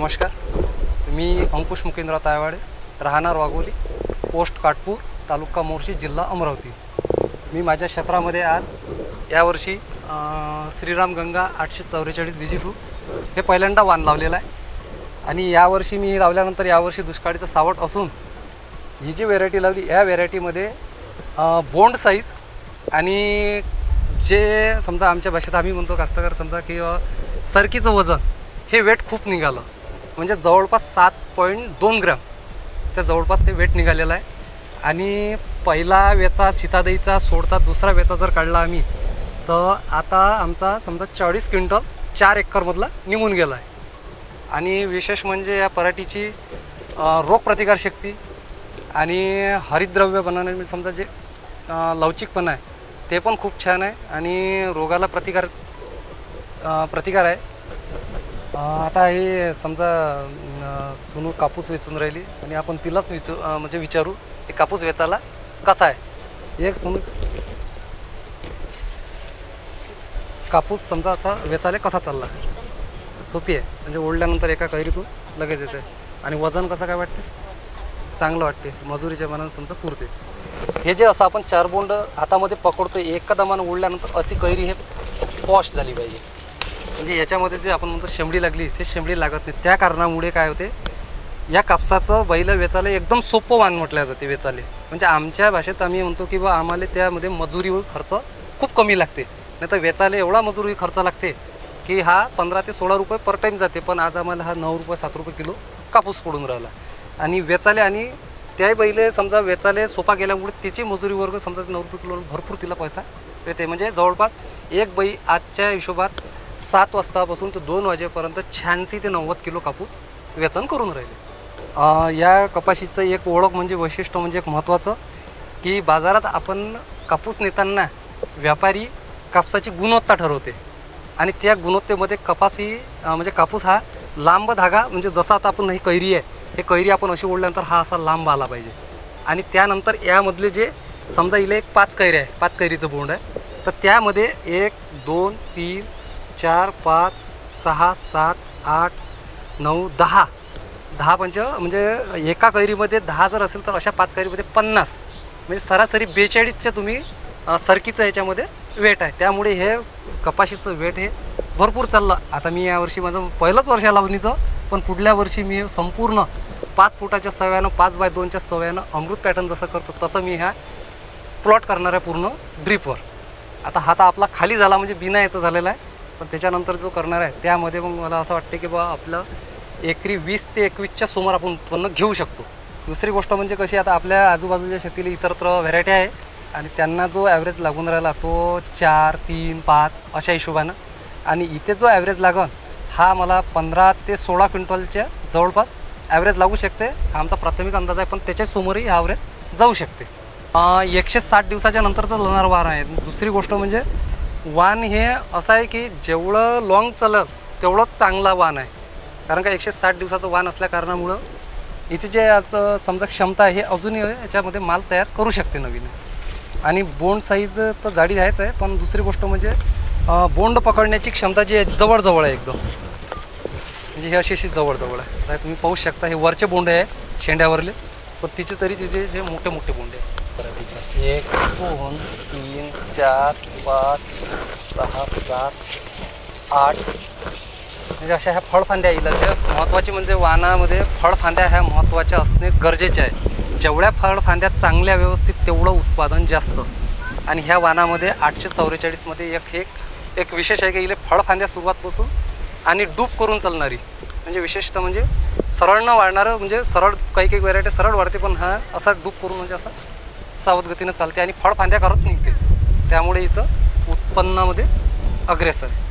नमस्कार, मी अंकुश मुकेंद्र तायवाडे, राहणार वाघोली, पोस्ट काटपूर, तालुका मोर्शी, जिल्हा अमरावती। मी माझ्या क्षेत्रामध्ये आज यावर्षी श्रीराम गंगा 844 BG2 हे पहिल्यांदा वाण लावलेलं आहे। आणि यावर्षी मी लावल्यानंतर यावर्षी दुष्काळीचं सावट असून ही जी व्हेरायटी लावली या व्हेरायटीमध्ये बोंड साईज आणि जे समजा आमच्या भाषेत आम्ही म्हणतो कास्तकार समजा की सरकीचं वजन हे वेट खूप निघालं, म्हणजे जवळपास 7.2 ग्रॅमच्या जवळपास ते वेट निघालेलं आहे। आणि पहिला वेचा सीतादईचा सोडता दुसरा वेचा जर काढला आम्ही तर आता आमचा समजा 40 क्विंटल 4 एकरमधला निघून गेला आहे। आणि विशेष म्हणजे या पराठीची रोगप्रतिकारशक्ती आणि हरितद्रव्य बनवण्यामध्ये समजा जे लवचिकपणा आहे ते पण खूप छान आहे आणि रोगाला प्रतिकार आहे। आता हे समजा सोनू कापूस वेचून राहिली आणि आपण तिलाच म्हणजे विचारू की कापूस वेचायला कसा आहे। एक सोनू कापूस समजा असा वेचायला कसा चालला, सोपी आहे म्हणजे ओढल्यानंतर एका कैरीतून लगेच येते। आणि वजन कसं काय वाटते, चांगलं वाटते, मजुरीच्या मनानं समजा पुरते। हे जे असं आपण 4 बोंड हातामध्ये पकडतो एकदमानं ओढल्यानंतर अशी कैरी हे स्पॉश झाली पाहिजे, म्हणजे याच्यामध्ये जे आपण म्हणतो शेंबडी लागली ते शेंबडी लागत नाही। त्या कारणामुळे काय होते, या कापसाचं बैल वेचायला एकदम सोपं वाण म्हटलं जाते वेचायला। म्हणजे आमच्या भाषेत आम्ही म्हणतो की बा आम्हाला त्यामध्ये मजुरी खर्च खूप कमी लागते, नाही तर वेचायला एवढा मजुरी खर्च लागते की हा 15 ते 16 रुपये पर टाईम जाते। पण आज आम्हाला हा 9 रुपये 7 रुपये किलो कापूस पडून राहिला आणि वेचायला, आणि त्याही बैले समजा वेचायला सोपा गेल्यामुळे त्याची मजुरी वर्ग समजा 9 रुपये किलो भरपूर तिला पैसा येते। म्हणजे जवळपास एक बाई आजच्या हिशोबात 7 वाजतापासून ते 2 वाजेपर्यंत 86 ते 90 किलो कापूस वेचन करून राहिले। या कपाशीचं एक ओळख म्हणजे वैशिष्ट्य म्हणजे एक महत्त्वाचं की बाजारात आपण कापूस नेताना व्यापारी कापसाची गुणवत्ता ठरवते आणि त्या गुणवत्तेमध्ये कपास ही म्हणजे कापूस हा लांब धागा, म्हणजे जसं आता आपण ही कैरी आहे, हे कैरी आपण अशी ओढल्यानंतर हा असा लांब आला पाहिजे। आणि त्यानंतर यामधले जे समजा इले एक 5 कैरी आहे, 5 कैरीचं बोंड आहे, तर त्यामध्ये 1 2 3 4 5 6 7 8 9 10 पंच म्हणजे एका कैरीमध्ये 10 जर असेल तर अशा 5 कैरीमध्ये 50, म्हणजे सरासरी 42च्या तुम्ही सरकीचं याच्यामध्ये वेट आहे। त्यामुळे हे कपाशीचं वेट हे भरपूर चाललं। आता मी यावर्षी माझं पहिलंच वर्ष लावणीचं, पण पुढल्या वर्षी मी संपूर्ण 5 फुटाच्या सव्यानं 5x2च्या सव्यानं अमृत पॅटर्न जसं करतो तसं मी ह्या प्लॉट करणार आहे पूर्ण ड्रीपवर। आता हा तर आपला खाली झाला म्हणजे बिना याचं झालेला आहे, पण त्याच्यानंतर जो करणार आहे त्यामध्ये मग मला असं वाटते की बा आपलं एकरी 20 ते 21च्या समोर आपण उत्पन्न घेऊ शकतो। दुसरी गोष्ट म्हणजे कशी, आता आपल्या आजूबाजूच्या शेतीला इतरत्र व्हरायटी आहे आणि त्यांना जो ॲव्हरेज लागून राहिला तो 4 3 5 अशा हिशोबानं, आणि इथे जो ॲव्हरेज लागन हा मला 15 ते 16 क्विंटलच्या जवळपास ॲव्हरेज लागू शकते। हा आमचा प्राथमिक अंदाज आहे, पण त्याच्या समोरही ॲव्हरेज जाऊ शकते। 160 दिवसाच्या नंतरचं लढणार वाण आहे। दुसरी गोष्ट म्हणजे वाण हे असं आहे की जेवढं लॉंग चाललं तेवढंच चांगला वाण आहे, कारण का 160 दिवसाचं वाण असल्या कारणामुळं याची जे असं समजा क्षमता आहे हे अजूनही याच्यामध्ये माल तयार करू शकते नवीन। आणि बोंड साईज तर जाडी आहेच आहे, पण दुसरी गोष्ट म्हणजे बोंड पकडण्याची क्षमता जी आहे जवळजवळ आहे एकदम, म्हणजे हे अशी जवळजवळ आहे। आता तुम्ही पाहू शकता हे वरचे बोंड आहे शेंड्यावरले, पण तिचे तरी तिचे जे मोठे मोठे बोंड आहे पराठीचे 1 2 3 4 5 6 7 8 म्हणजे अशा ह्या फळफांद्या येईल। महत्त्वाची म्हणजे वाणामध्ये फळफांद्या ह्या महत्त्वाच्या असणे गरजेचे आहे। जेवढ्या फळफांद्या चांगल्या व्यवस्थित तेवढं उत्पादन जास्त। आणि ह्या वाणामध्ये 844 मध्ये एक विशेष आहे की इले फळफांद्या सुरुवातपासून आणि डूब करून चालणारी, म्हणजे विशेषतः म्हणजे सरळ न वाढणारं, म्हणजे सरळ काही व्हरायटी सरळ वाढते, पण हा असा डूब करून म्हणजे असा सावध गतीनं चालते आणि फळफांद्या करत निघते, त्यामुळे हिचं उत्पन्नामध्ये अग्रेसर आहे।